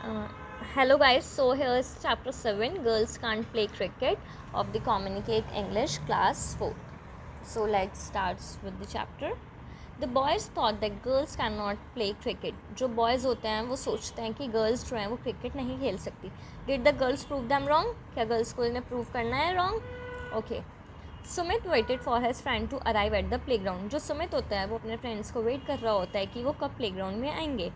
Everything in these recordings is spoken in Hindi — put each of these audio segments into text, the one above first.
Uh, Hello guys, so here is chapter 7, Girls Can't Play Cricket of the Communicate English class 4. So let's start with the chapter. The boys thought that girls cannot play cricket. जो boys होते हैं वो सोचते हैं कि girls जो हैं वो cricket नहीं खेल सकती. Did the girls prove them wrong? क्या girls को इन्हें prove करना है wrong? Okay. Sumit waited for his friend to arrive at the playground. जो सुमित होता है वो अपने फ्रेंड्स को वेट कर रहा होता है कि वो कब प्लेग्राउंड में आएंगे.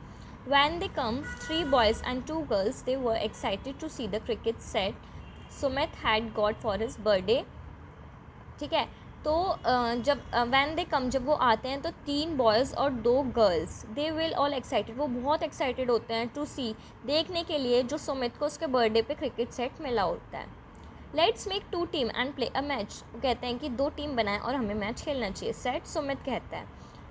When they come, 3 boys and 2 girls, they were excited to see the cricket set Sumit had got for his birthday. ठीक है, तो जब वैन दे कम जब वो आते हैं तो 3 बॉयज़ और 2 girls, they will all excited, वो बहुत एक्साइटेड होते हैं टू सी, देखने के लिए जो सुमित को उसके बर्थडे पे क्रिकेट सेट मिला होता है. Let's make 2 team and play a match. वो कहते हैं कि 2 टीम बनाएं और हमें मैच खेलना चाहिए. सेट सुमित कहता है,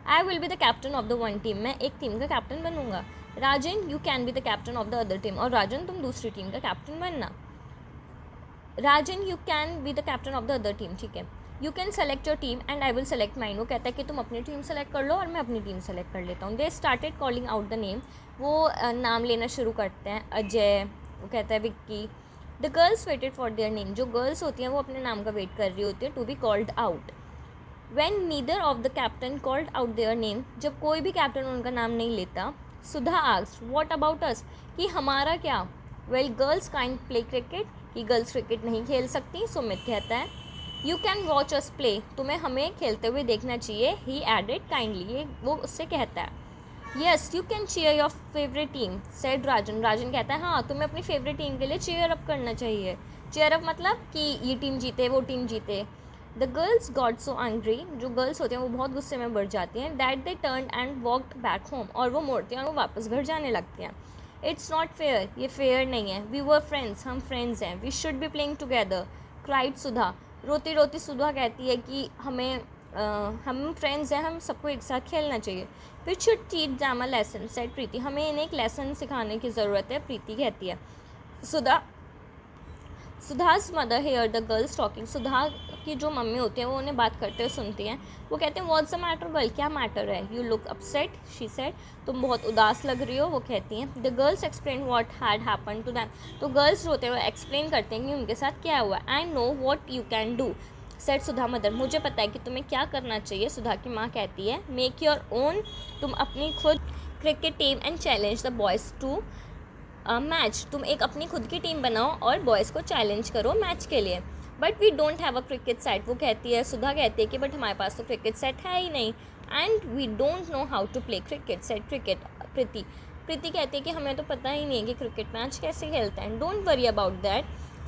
I will be the captain of the one team. मैं एक टीम का कैप्टन बनूंगा. Rajan, you can be the captain of the other team. और राजन, तुम दूसरी टीम का कैप्टन बनना. Rajan, you can be the captain of the other team. ठीक है, you can select your team and I will select mine. वो कहता है कि तुम अपनी टीम सेलेक्ट कर लो और मैं अपनी टीम सेलेक्ट कर लेता हूँ. They started calling out the name. वो नाम लेना शुरू करते हैं. अजय, वो कहता है Vicky. The girls waited for their name. जो गर्ल्स होती हैं वो अपने नाम का वेट कर रही होती है to be called out. When neither of the captain called out their name, जब कोई भी कैप्टन उनका नाम नहीं लेता, सुधा asked, what about us? कि हमारा क्या? Well, girls can't play cricket. कि गर्ल्स क्रिकेट नहीं खेल सकती. सुमित कहता है, you can watch us play. तुम्हें हमें खेलते हुए देखना चाहिए. He added kindly. ये वो उससे कहता है. Yes, you can cheer your favorite team, said राजन. राजन कहता है, हाँ, तुम्हें अपनी फेवरेट टीम के लिए चीयर अप करना चाहिए. चीयर अप मतलब कि ये टीम जीते, वो टीम जीते. The girls got so angry. जो गर्ल्स होते हैं वो बहुत गुस्से में बढ़ जाती हैं. That they turn and walked back home. और वो मोड़ती हैं और वो वापस घर जाने लगती हैं. It's not fair. ये फेयर नहीं है. We were friends. हम फ्रेंड्स हैं. We should be playing together. Cried Sudha. रोती रोती सुधा कहती है कि हम फ्रेंड्स हैं, हम सबको एक साथ खेलना चाहिए. We should teach them a lesson, said Preeti. हमें इन्हें एक लेसन सिखाने की ज़रूरत है, प्रीति कहती है. Sudha's mother hear the girls talking. Sudha की जो मम्मी होती हैं वो उन्हें बात करते हुए सुनती हैं. वो कहते हैं, व्हाट्स द मैटर गर्ल, क्या मैटर है? You look upset, she said. तुम बहुत उदास लग रही हो, वो कहती हैं. The girls explain what had happen to them. तो गर्ल्स होते हुए एक्सप्लेन करते हैं कि उनके साथ क्या हुआ. I know what you can do, said Sudha mother. मुझे पता है कि तुम्हें क्या करना चाहिए. सुधा की माँ कहती है, मेक योर ओन. तुम अपनी खुद cricket team and challenge the boys to match. तुम एक अपनी खुद की टीम बनाओ और बॉयज़ को चैलेंज करो मैच के लिए. But we don't have a cricket set. वो कहती है, सुधा कहती है कि बट हमारे पास तो क्रिकेट सेट है ही नहीं. And we don't know how to play cricket set cricket. Preeti कहती है कि हमें तो पता ही नहीं है कि क्रिकेट मैच कैसे खेलते हैं. Don't worry about that,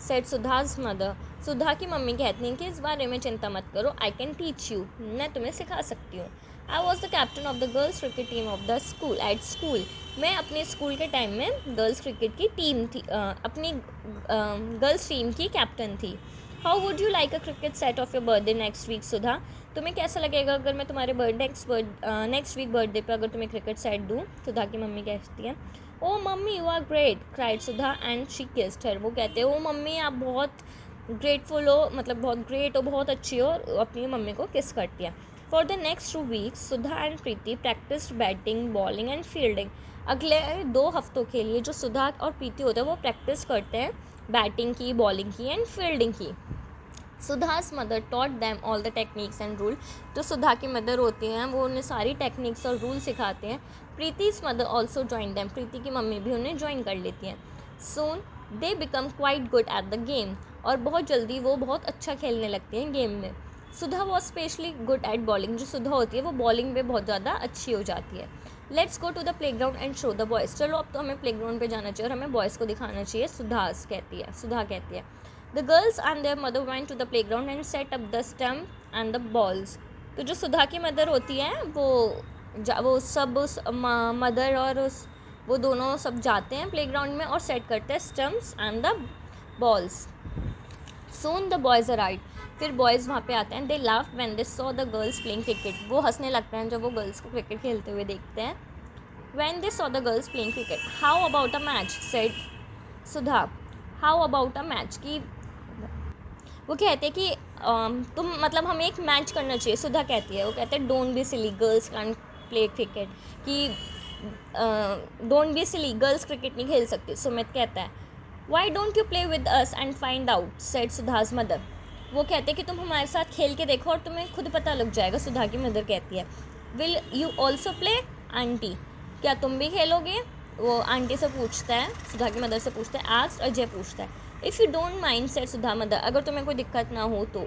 said Sudha's mother. Sudha की मम्मी कहती हैं कि इस बारे में चिंता मत करो. I can teach you. मैं तुम्हें सिखा सकती हूँ. I was the captain of the girls cricket team of the school at school. मैं अपने स्कूल के टाइम में गर्ल्स क्रिकेट की टीम थी, अपनी गर्ल्स टीम की कैप्टन थी. How would you like a cricket set of your birthday next week Sudha. तुम्हें कैसा लगेगा अगर मैं तुम्हारे नेक्स्ट वीक बर्थडे पे अगर तुम्हें क्रिकेट सेट दूँ. सुधा की मम्मी कहती हैं, oh mummy you are great, cried Sudha and she kissed her. वो कहते हैं, ओ मम्मी आप बहुत ग्रेटफुल हो, मतलब बहुत ग्रेट हो, बहुत अच्छी हो. अपनी मम्मी को किस करती है. For the next 2 weeks Sudha and Preeti practice batting, bowling and fielding. अगले 2 हफ्तों के लिए जो सुधा और प्रीति होते हैं वो प्रैक्टिस करते हैं बैटिंग की, बॉलिंग की एंड फील्डिंग की. Sudha's mother taught them all the techniques and rule. जो सुधा की मदर होती हैं वो उन्हें सारी टेक्निक्स और रूल सिखाते हैं. Preeti's mother also join them. Preeti की मम्मी भी उन्हें ज्वाइन कर लेती हैं. Soon they become quite good at the game. और बहुत जल्दी वो बहुत अच्छा खेलने लगती हैं गेम में. Sudha was specially good at bowling. जो सुधा होती है वो बॉलिंग में बहुत ज़्यादा अच्छी हो जाती है. Let's go to the playground and show the boys. चलो अब तो हमें प्ले ग्राउंड पर जाना चाहिए और हमें बॉयज़ को दिखाना चाहिए. सुधा कहती है. The girls and their mother went to the playground and set up the stump and the balls. तो जो सुधा की मदर होती है वो सब मदर और वो दोनों सब जाते हैं प्लेग्राउंड में और सेट करते हैं stumps and the balls. Soon the boys arrived. फिर बॉयज़ वहाँ पे आते हैं. They laughed when they saw the girls playing cricket. वो हंसने लगते हैं जब वो गर्ल्स को क्रिकेट खेलते हुए देखते हैं. When they saw the girls playing cricket, how about a match, said Sudha. How about a match कि वो कहते हैं कि तुम मतलब हमें एक मैच करना चाहिए. सुधा कहती है, वो कहते हैं don't be silly, girls can play cricket. कि don't be silly, girls cricket नहीं खेल सकती। सुमित कहता है why don't you play with us and find out, said Sudha's mother. वो कहते हैं कि तुम हमारे साथ खेल के देखो और तुम्हें खुद पता लग जाएगा। सुधा की मदर कहती है will you also play aunty, क्या तुम भी खेलोगे? वो आंटी से पूछता है, सुधा की मदर से पूछता है। आस्क्ड, अजय पूछता है। If you don't mind, said Sudha mother, अगर तुम्हें कोई दिक्कत ना हो तो।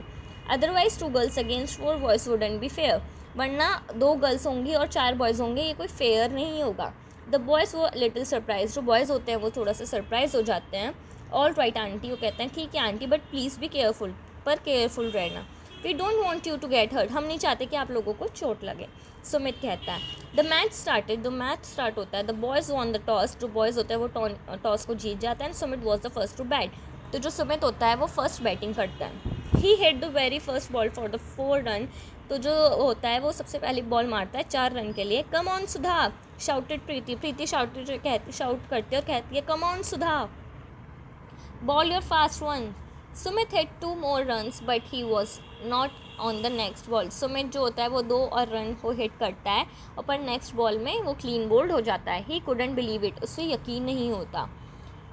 Otherwise 2 girls against 4 boys wouldn't be fair, वरना 2 गर्ल्स होंगी और 4 बॉयज़ होंगे, ये कोई फेयर नहीं होगा। द बॉयज़ वो लिटिल सरप्राइज, जो बॉयज़ होते हैं वो थोड़ा सा सरप्राइज हो जाते हैं। ऑल राइट आंटी, वो कहते हैं ठीक है aunty, but please be careful, पर केयरफुल रहना। We don't want you to get hurt, हम नहीं चाहते कि आप लोगों को चोट लगे। सुमित कहता है the match started, the match start होता है। The boys won the toss, जो बॉयज़ होते हैं वो टॉस को जीत जाते हैं। Sumit was the first to bat, तो जो सुमित होता है वो फर्स्ट बैटिंग करता है। He hit the very first ball for the 4 run, तो जो होता है वो सबसे पहली बॉल मारता है 4 रन के लिए। Come on Sudha, shouted Preeti, Preeti shout करती है और कहती है come on Sudha, ball your fast one. Sumit hit 2 more runs but he was not on the next ball. Sumit जो होता है वो 2 और रन को हिट करता है और पर नेक्स्ट बॉल में वो क्लीन बोल्ड हो जाता है। ही कुडंट बिलीव इट, उससे यकीन नहीं होता।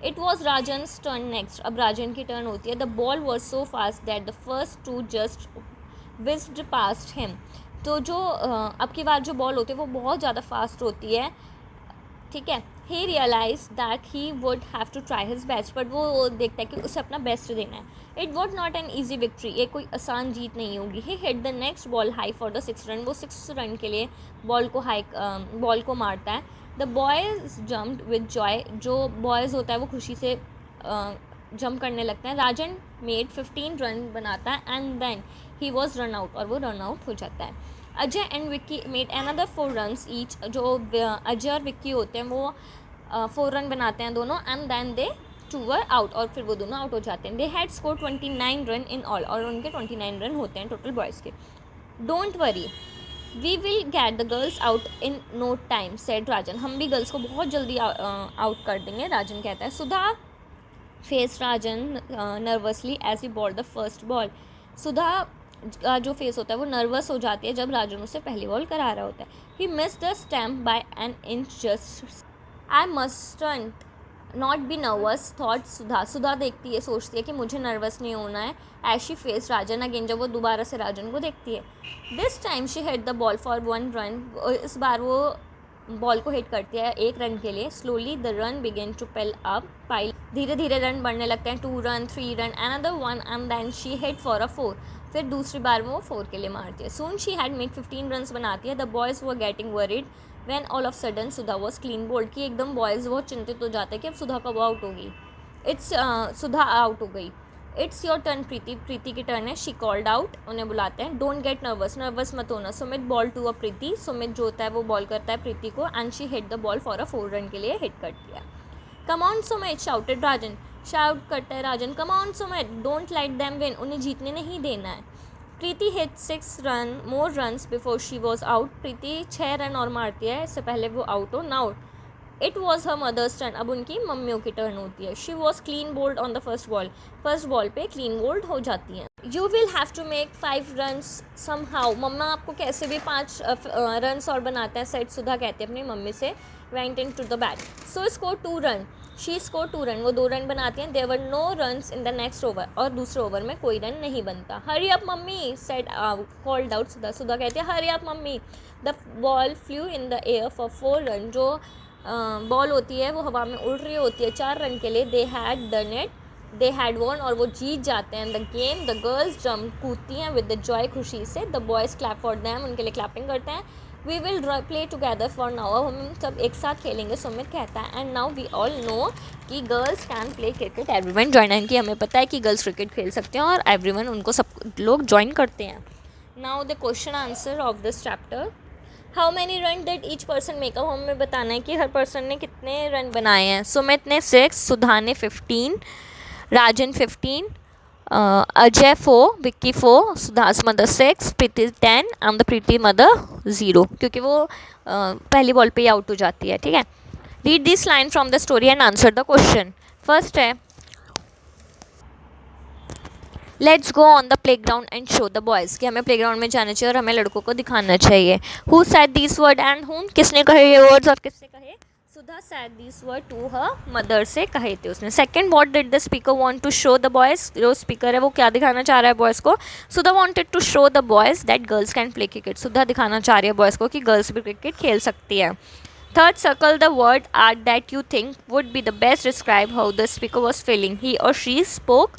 It was Rajans turn next, अब राजन की टर्न होती है। The ball was so fast that the first 2 just wished past him, तो जो अब की बार जो बॉल होती है वो बहुत ज़्यादा फास्ट होती है, ठीक है। He realise that he would have to try his best, but वो देखता है कि उसे अपना बेस्ट देना है। It was not an easy victory, ये कोई आसान जीत नहीं होगी। He hit the next ball high for the 6 run, वो 6 रन के लिए बॉल को मारता है। The boys jumped with joy, जो बॉयज़ होता है वो खुशी से जंप करने लगते हैं। राजन मेड 15 रन बनाता है and then he was run out, और वो रन आउट हो जाता है। Ajay and Vicky made another 4 runs each, जो अजय और विक्की होते हैं वो 4 रन बनाते हैं दोनों, and then they 2 were out, और फिर वो दोनों आउट हो जाते हैं। They had score 29 run in all, और उनके 29 रन होते हैं टोटल बॉयज़ के। Don't worry, we will get the girls out in no time, said Rajan, हम भी गर्ल्स को बहुत जल्दी आउट कर देंगे, राजन कहता है। Sudha face Rajan nervously as he bowl the first ball, Sudha का जो फेस होता है वो नर्वस हो जाती है जब राजन उससे पहली बॉल करा रहा होता है। He miss the stump by an inch just, I mustn't not be nervous thought Sudha, Sudha देखती है, सोचती है कि मुझे नर्वस नहीं होना है। As she face Rajan again, जब वो दोबारा से राजन को देखती है। This time she hit the ball for 1 run, इस बार वो बॉल को हिट करती है 1 रन के लिए। Slowly the run began to pile, धीरे धीरे रन बढ़ने लगते हैं। 2 run, 3 run, another 1 and then she hit for a 4, फिर दूसरी बार वो 4 के लिए मारती है। सून शी हैड मेड 15 रन बनाती है। The boys were getting worried when all of sudden Sudha was clean bold, कि एकदम बॉयज़ बहुत चिंतित हो जाते हैं कि अब सुधा कब आउट होगी। सुधा आउट हो गई। इट्स योर टर्न प्रीति, प्रीति की टर्न है। शी कॉल्ड आउट, उन्हें बुलाते हैं। डोंट गेट नर्वस, नर्वस मत होना। Sumit bowl to a Preeti, Sumit जो होता है वो बॉल करता है प्रीति को, and she hit the ball for a 4 run के लिए हिट करती है। Come on Sumit, shouted Rajan, shout करता है Rajan, come on Sumit, don't let them win, उन्हें जीतने नहीं देना है। Preeti hit 6 run more runs before she was out, Preeti 6 run और मारती है इससे पहले वो आउट हो। Now it was her mother's turn, अब उनकी मम्मियों की टर्न होती है। She was clean bowled on the first ball पे क्लीन बोल्ड हो जाती हैं। You will have to make 5 runs somehow, mama आपको कैसे भी 5 रन्स और बनाते हैं, सेट सुधा कहती है अपनी मम्मी से। Went in to the bat, so score 2 run, she score 2 run, वो 2 रन बनाती हैं। There were no runs in the next over, और दूसरे ओवर में कोई रन नहीं बनता। Hurry up mummy, said called out Sudha, Sudha कहती है hurry up mummy. The ball flew in the air for 4 run, जो बॉल होती है वो हवा में उड़ रही होती है 4 रन के लिए। They had done it, they had won, और वो जीत जाते हैं the game. The girls jump, कूदती हैं विद द जॉय, खुशी से। The boys clap for them, उनके लिए क्लैपिंग करते हैं। We will play together for now, अब हम सब एक साथ खेलेंगे, सुमित कहता है। And now we all know कि girls can play cricket, everyone join in, कि हमें पता है कि गर्ल्स क्रिकेट खेल सकते हैं और एवरीवन उनको सब लोग ज्वाइन करते हैं। Now the question answer of this chapter, how many run did each person make up, हमें बताना है कि हर पर्सन ने कितने रन बनाए हैं। सुमित ने 6, सुधा ने 15, Rajan 15, Ajay 4, Vicky 4, Sudha's mother 6, Preeti 10 and the Preeti mother 0, क्योंकि वो पहली बॉल पे ही आउट हो जाती है, ठीक है। Read this line from the story and answer the question. First है let's go on the playground and show the boys, कि हमें प्ले ग्राउंड में जाना चाहिए और हमें लड़कों को दिखाना चाहिए. Who said this word and whom, किसने कहे ये वर्ड्स और किससे कहे? Sudha said this word to her mother, से कहे थे उसने. Second, what did the speaker want to show the boys, जो स्पीकर है वो क्या दिखाना चाह रहा है बॉयज़ को? Sudha wanted to show the boys that girls can play cricket, Sudha दिखाना चाह रही है बॉयज़ को कि गर्ल्स भी क्रिकेट खेल सकती है. Third, circle the word art that you think would be the best describe how the speaker was feeling, he और शी स्पोक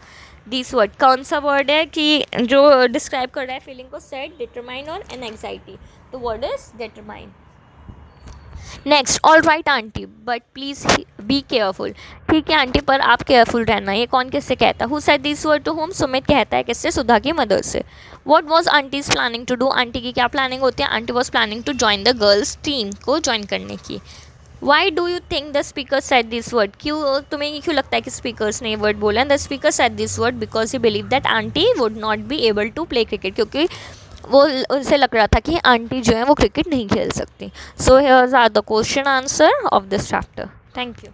दिस वर्ड. कौन सा वर्ड है कि जो डिस्क्राइब कर रहा है फीलिंग को? सेड, डिटरमाइन और एंग्जाइटी. तो word is determine. Next, all right aunty but please be careful, ठीक है आंटी पर आप केयरफुल रहना. ये कौन किससे कहता है? Who said this word to home, Sumit कहता है किससे? सुधा की मदर से. What was aunty's planning to do, aunty की क्या प्लानिंग होती है? Aunty was planning to join the girls team, को ज्वाइन करने की. Why do you think the speaker said this word, क्यों तुम्हें ये क्यों लगता है कि स्पीकर्स ने ये वर्ड बोला? The speaker said this word because he believe that aunty would not be able to play cricket, क्योंकि वो उनसे लग रहा था कि आंटी जो है वो क्रिकेट नहीं खेल सकती. So here's are the question answer of this chapter. Thank you.